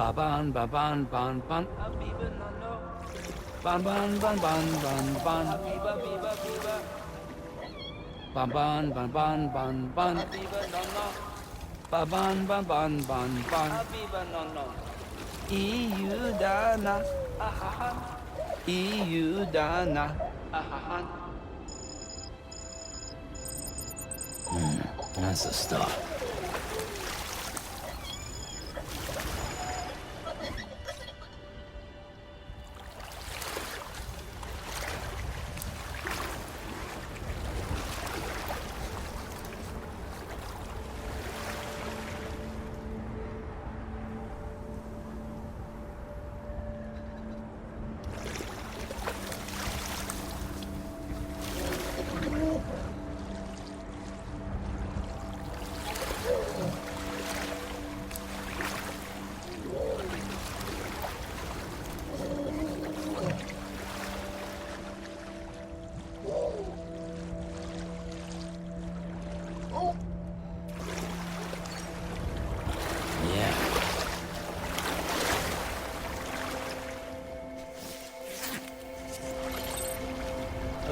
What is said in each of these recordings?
Baban baban ban ban. Ban ban ban ban ban ban. Baban ban ban ban ban. Baban ban ban ban ban. EU dana. EU dana. That's a start.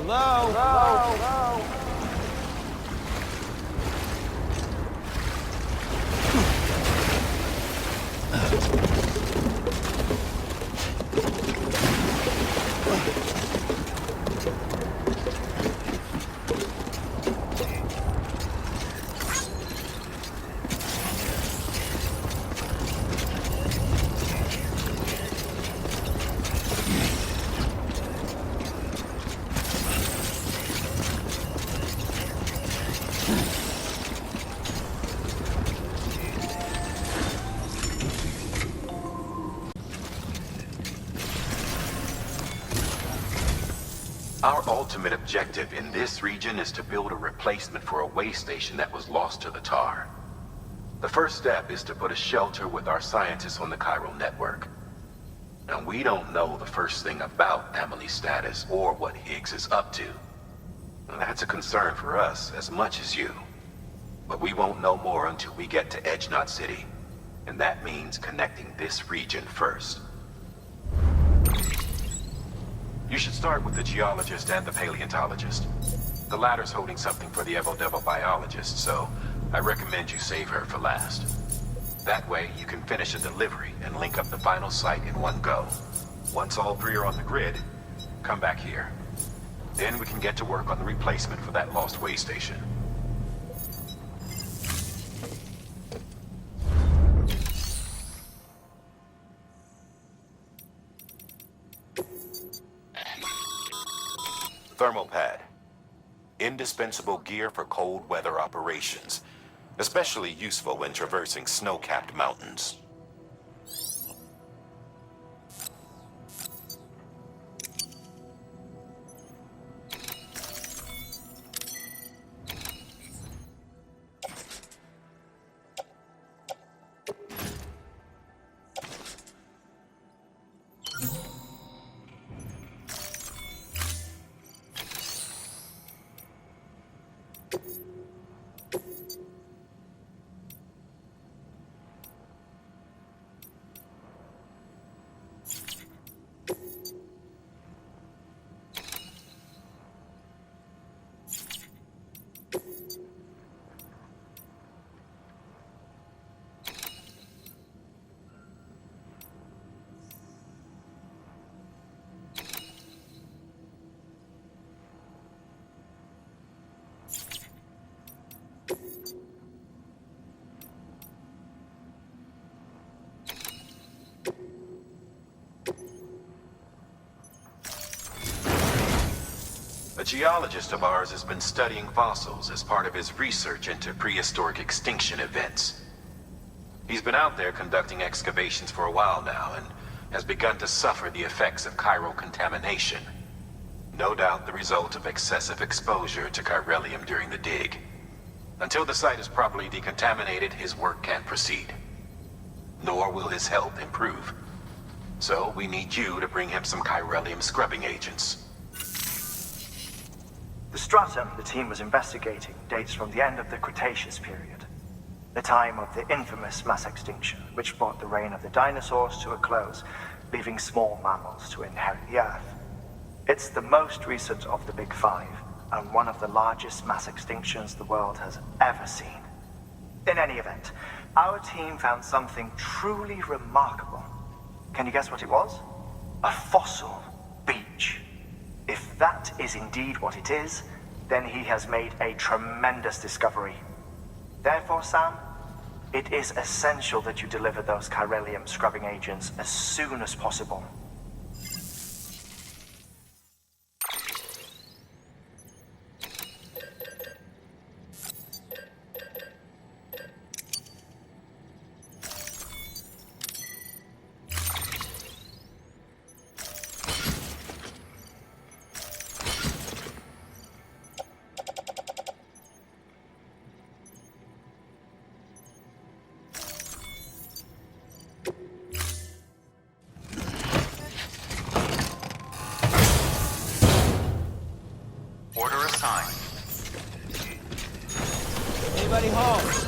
Hello? Our ultimate objective in this region is to build a replacement for a way station that was lost to the tar. The first step is to put a shelter with our scientists on the chiral network. Now, we don't know the first thing about Emily's status or what Higgs is up to. Now, that's a concern for us as much as you. But we won't know more until we get to Edge Knot City. And that means connecting this region first. You should start with the geologist and the paleontologist. The latter's holding something for the Evo-Devo biologist, so I recommend you save her for last. That way, you can finish a delivery and link up the final site in one go. Once all three are on the grid, come back here. Then we can get to work on the replacement for that lost way station. Thermal pad. Indispensable gear for cold weather operations, especially useful when traversing snow-capped mountains. A geologist of ours has been studying fossils as part of his research into prehistoric extinction events. He's been out there conducting excavations for a while now and has begun to suffer the effects of chiral contamination. No doubt the result of excessive exposure to chiralium during the dig. Until the site is properly decontaminated, his work can't proceed. Nor will his health improve. So we need you to bring him some chiralium scrubbing agents. The stratum the team was investigating dates from the end of the Cretaceous period. the time of the infamous mass extinction, which brought the reign of the dinosaurs to a close, leaving small mammals to inherit the Earth. It's the most recent of the Big Five, and one of the largest mass extinctions the world has ever seen. In any event, our team found something truly remarkable. Can you guess what it was? A fossil beach. If that is indeed what it is, then he has made a tremendous discovery. Therefore, Sam, it is essential that you deliver those chiralium scrubbing agents as soon as possible. Order assigned. Anybody home?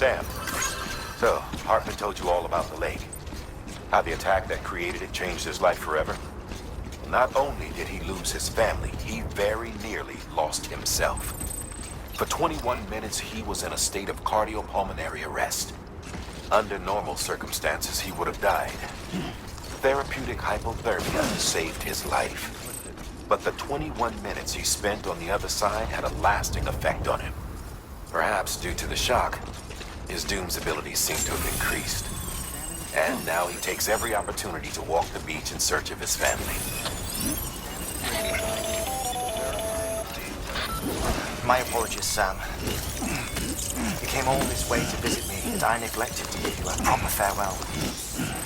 Sam, so Hartman told you all about the lake. How the attack that created it changed his life forever? Not only did he lose his family, he very nearly lost himself. For 21 minutes, he was in a state of cardiopulmonary arrest. Under normal circumstances, he would have died. Therapeutic hypothermia saved his life. But the 21 minutes he spent on the other side had a lasting effect on him. Perhaps due to the shock, his Doom's abilities seem to have increased. And now he takes every opportunity to walk the beach in search of his family. My apologies, Sam. You came all this way to visit me, and I neglected to give you a proper farewell.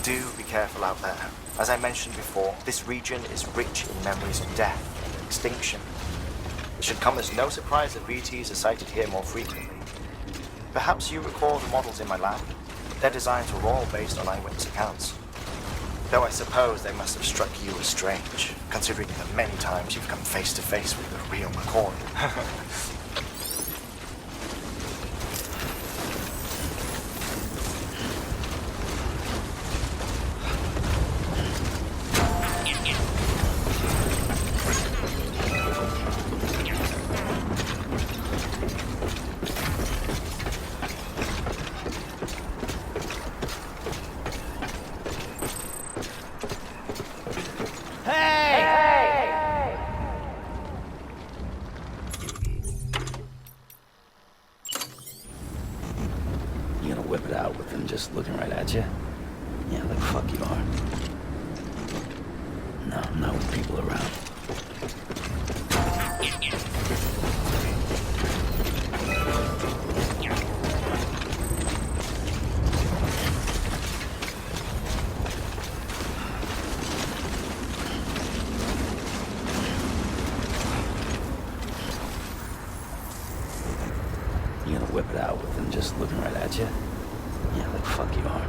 Do be careful out there. As I mentioned before, this region is rich in memories of death and extinction. It should come as no surprise that BTs are sighted here more frequently. Perhaps you recall the models in my lab? Their designs were all based on eyewitness accounts. Though I suppose they must have struck you as strange, considering the many times you've come face to face with the real McCoy. You gonna whip it out with him just looking right at you? Yeah, the fuck you are. No, not with people around. You gonna whip it out with him just looking right at you? Yeah, the fuck you are.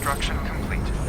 Construction complete.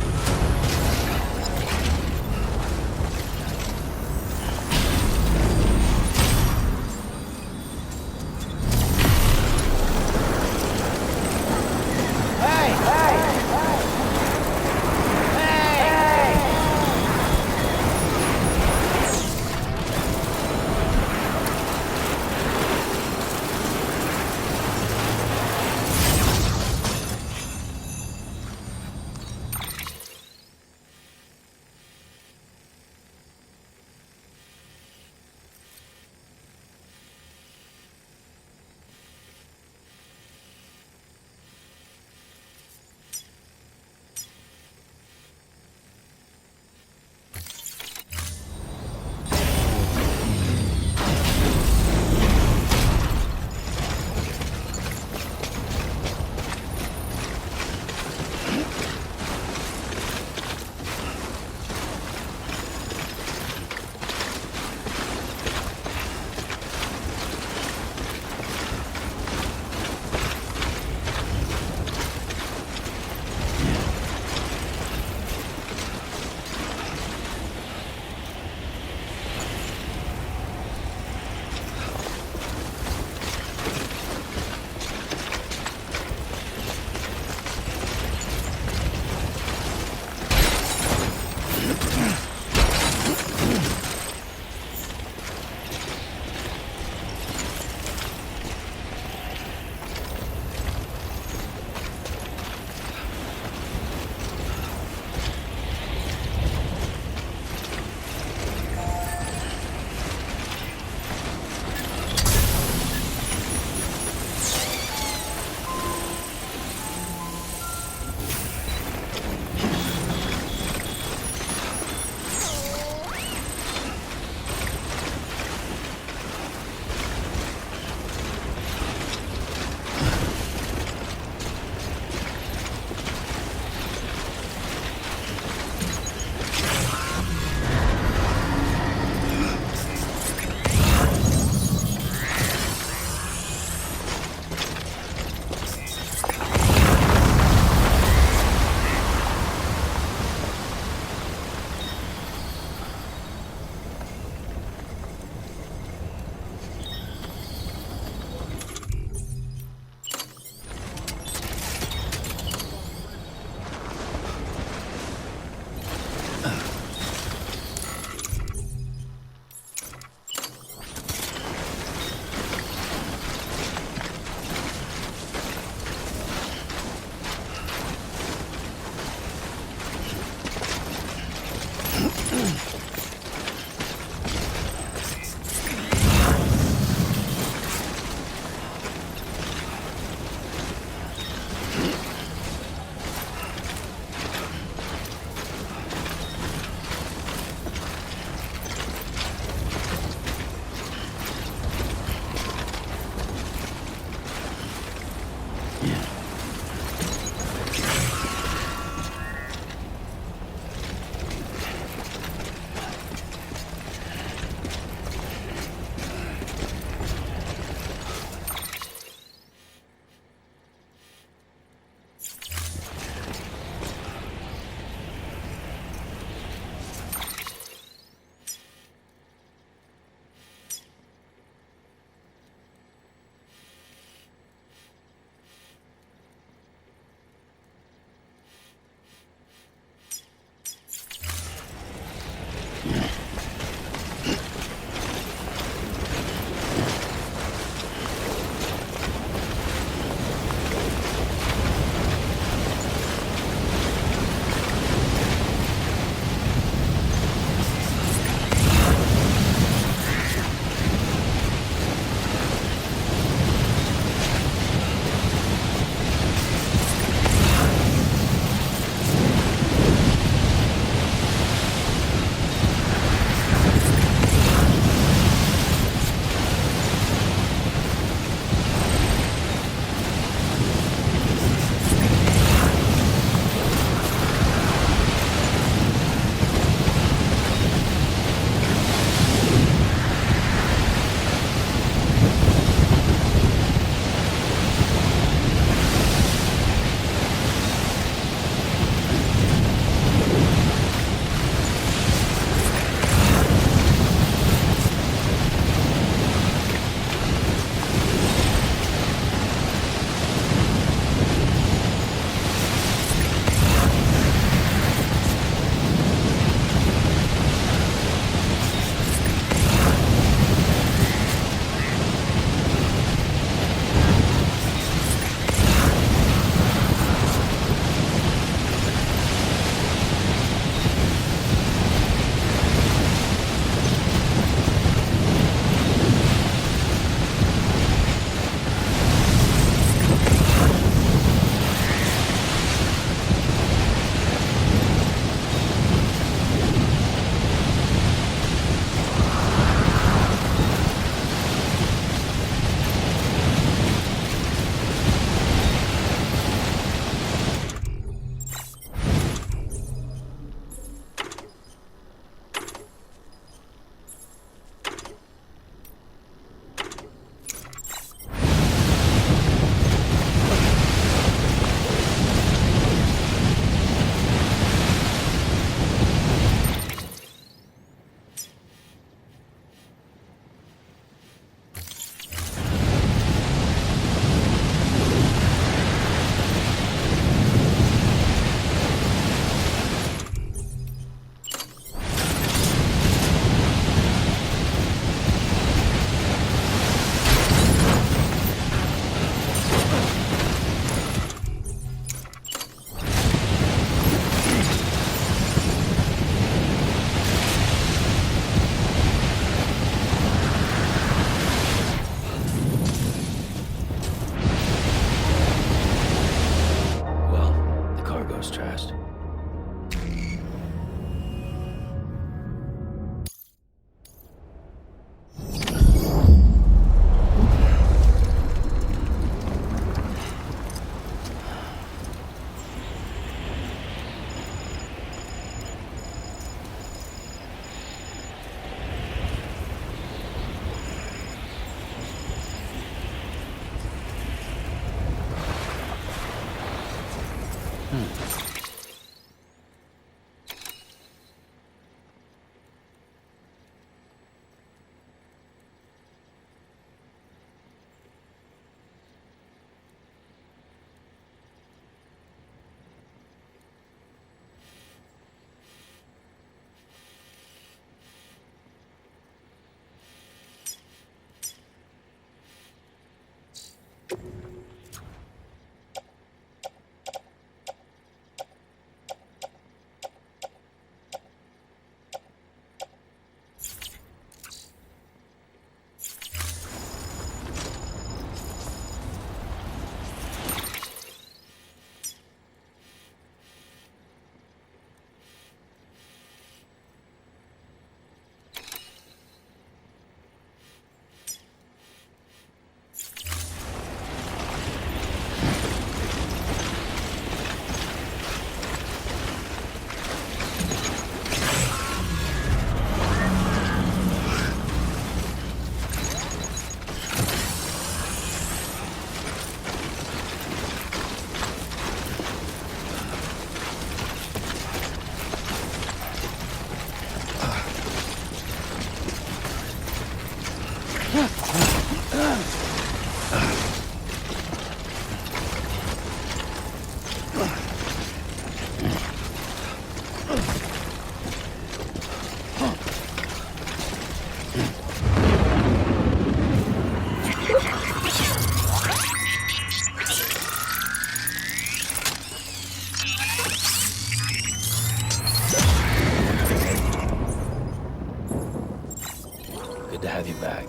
Good to have you back.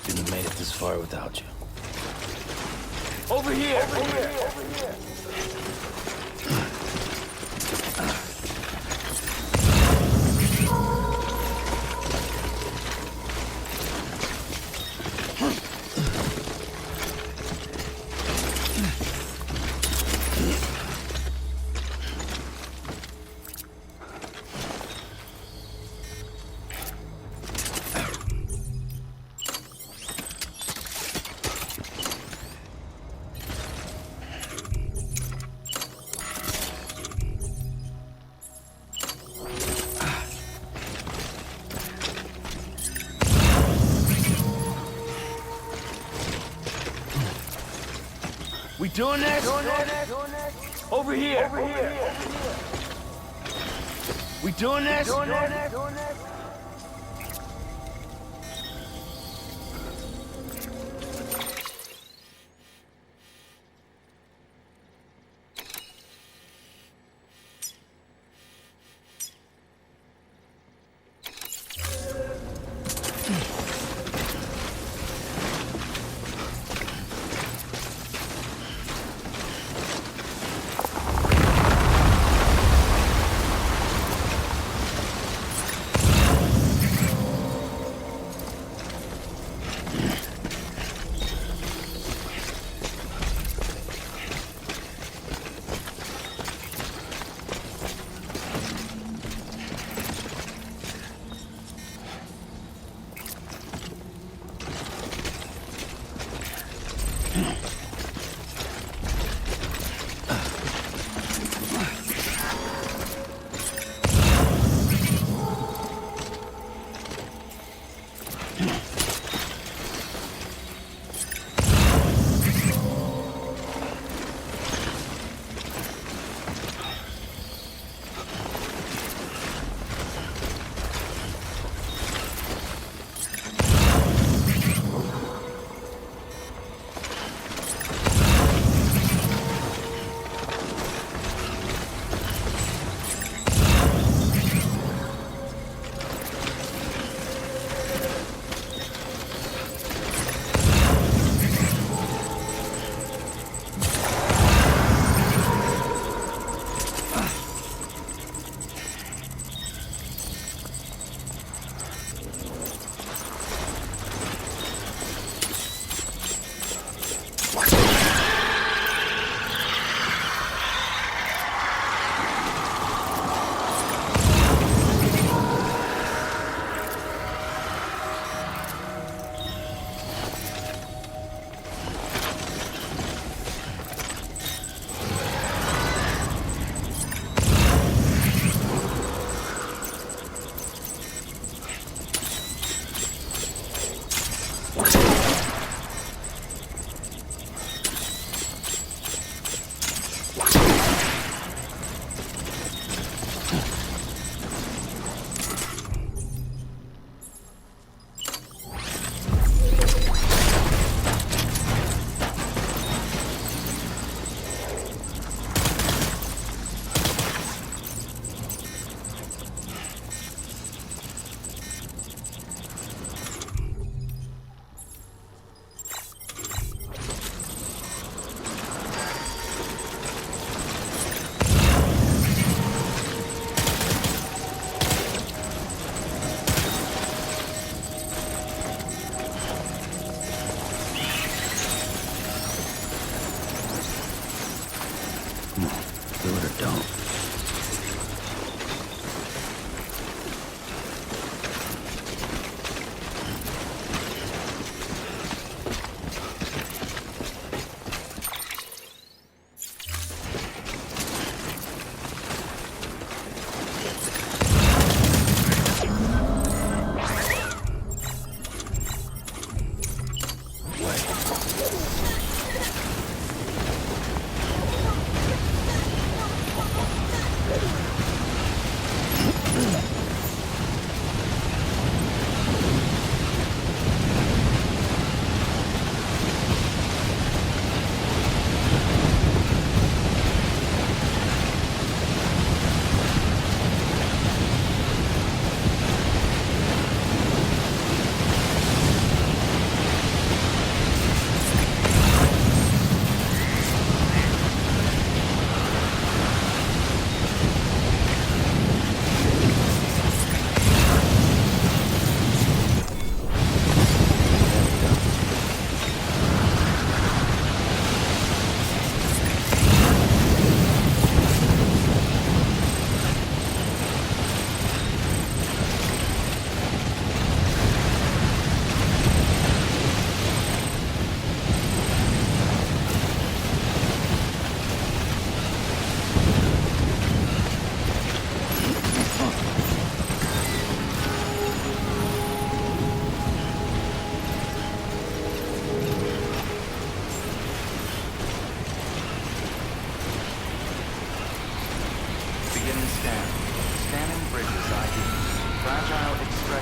Couldn't have made it this far without you. Over here! Over here! Over here! We doing this? Over here. Over here. We doing this?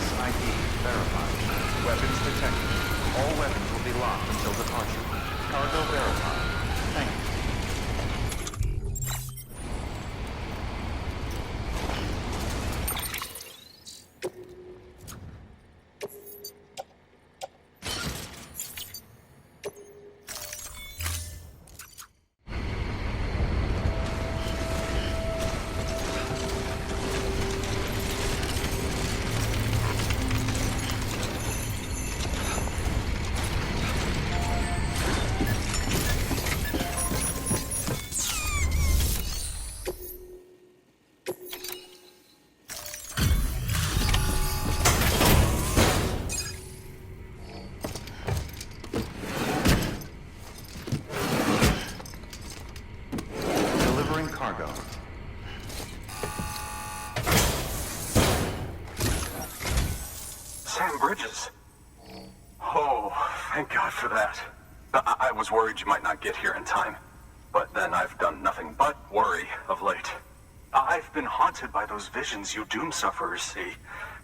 ID verified. Weapons detected. All weapons will be locked until departure. Cargo verified. Thank you. Cargo. Sam Bridges. Oh, thank God for that. I was worried you might not get here in time. But then I've done nothing but worry of late. I've been haunted by those visions you doom sufferers see.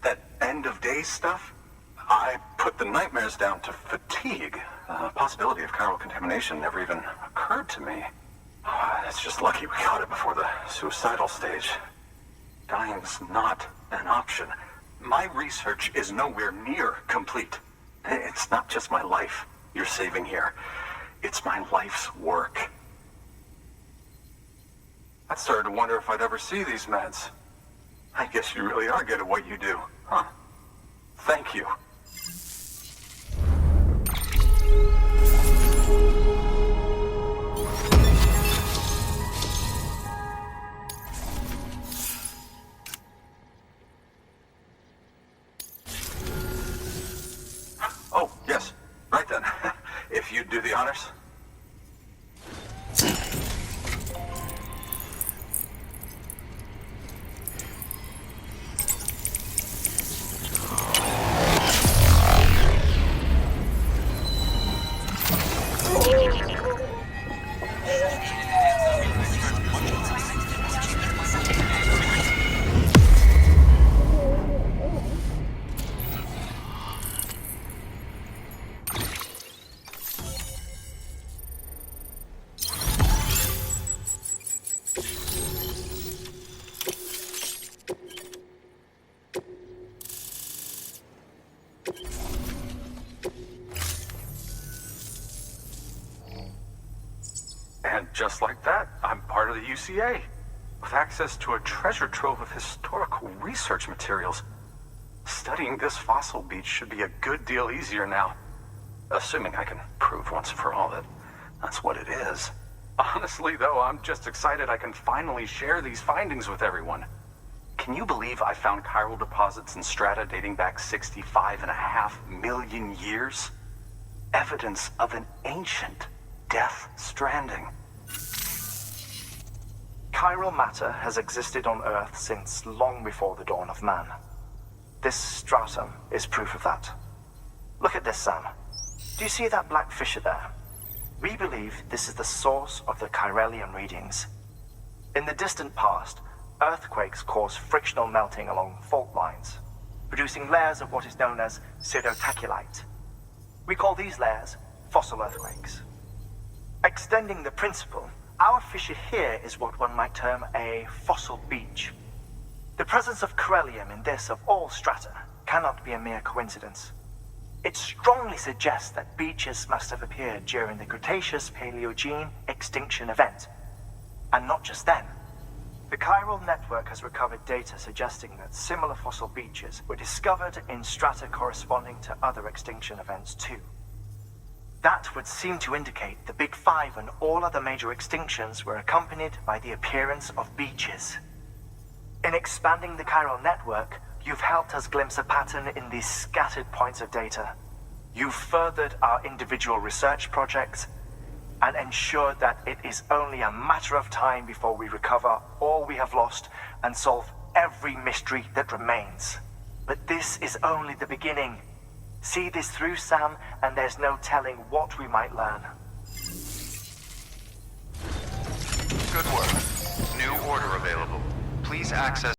That end of days stuff. I put the nightmares down to fatigue. The possibility of chiral contamination never even occurred to me. It's just lucky we got it before the suicidal stage. Dying's not an option. My research is nowhere near complete. It's not just my life you're saving here. It's my life's work. I started to wonder if I'd ever see these meds. I guess you really are good at what you do, huh? Thank you. Oh, yes. Right then. If you'd do the honors. And just like that, I'm part of the UCA, with access to a treasure trove of historical research materials. Studying this fossil beach should be a good deal easier now, assuming I can prove once and for all that that's what it is. Honestly, though, I'm just excited I can finally share these findings with everyone. Can you believe I found chiral deposits in strata dating back 65.5 million years? Evidence of an ancient death stranding. Chiral matter has existed on Earth since long before the dawn of man. This stratum is proof of that. Look at this, Sam. Do you see that black fissure there? We believe this is the source of the chiralium readings. In the distant past, earthquakes caused frictional melting along fault lines, producing layers of what is known as pseudotaculite. We call these layers fossil earthquakes. Extending the principle, our fissure here is what one might term a fossil beach. The presence of chiralium in this of all strata cannot be a mere coincidence. It strongly suggests that beaches must have appeared during the Cretaceous-Paleogene extinction event. And not just then. The chiral network has recovered data suggesting that similar fossil beaches were discovered in strata corresponding to other extinction events too. That would seem to indicate the Big Five and all other major extinctions were accompanied by the appearance of beaches. In expanding the chiral network, you've helped us glimpse a pattern in these scattered points of data. You've furthered our individual research projects and ensured that it is only a matter of time before we recover all we have lost and solve every mystery that remains. But this is only the beginning. See this through, Sam, and there's no telling what we might learn. Good work. New order available. Please access